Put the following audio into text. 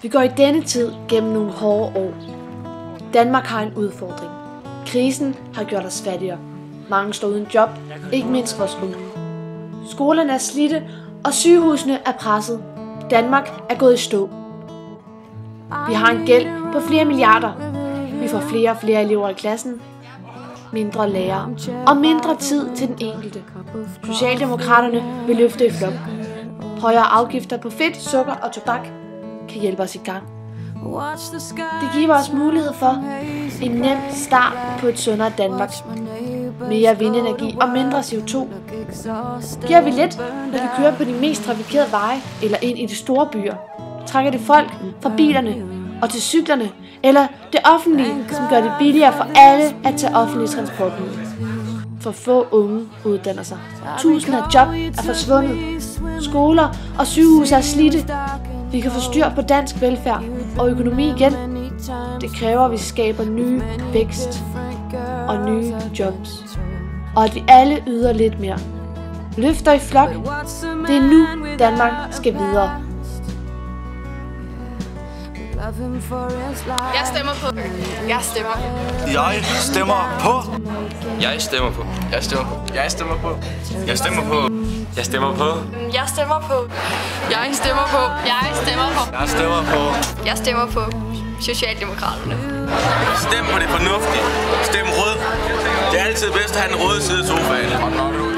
Vi går i denne tid gennem nogle hårde år. Danmark har en udfordring. Krisen har gjort os fattigere. Mange står uden job, ikke mindst vores unge. Skolerne er slidte, og sygehusene er presset. Danmark er gået i stå. Vi har en gæld på flere milliarder. Vi får flere og flere elever i klassen, mindre lærere og mindre tid til den enkelte. Socialdemokraterne vil løfte i flok. Højere afgifter på fedt, sukker og tobak kan hjælpe os i gang. Det giver os mulighed for en nem start på et sundere Danmark. Mere vindenergi og mindre CO2. Giver vi lidt, når vi kører på de mest trafikerede veje eller ind i de store byer? Trækker det folk fra bilerne og til cyklerne, eller det offentlige, som gør det billigere for alle at tage offentlige transportmidler? For få unge uddanner sig. Tusinder af job er forsvundet. Skoler og sygehuse er slidte. Vi kan få styr på dansk velfærd og økonomi igen. Det kræver, at vi skaber nye vækst og nye jobs. Og at vi alle yder lidt mere. Løfter i flok. Det er nu, Danmark skal videre. Jeg stemmer på. Jeg stemmer. Jeg stemmer på. Jeg stemmer på. Jeg stemmer på. Jeg stemmer på. Jeg stemmer på. Jeg stemmer på. Jeg stemmer på. Jeg stemmer på. Jeg stemmer på. Jeg stemmer på. Jeg stemmer på Socialdemokraterne. Stem på det fornuftige. Stem rød. Det er altid bedst at have den røde side i sofaen. Og når du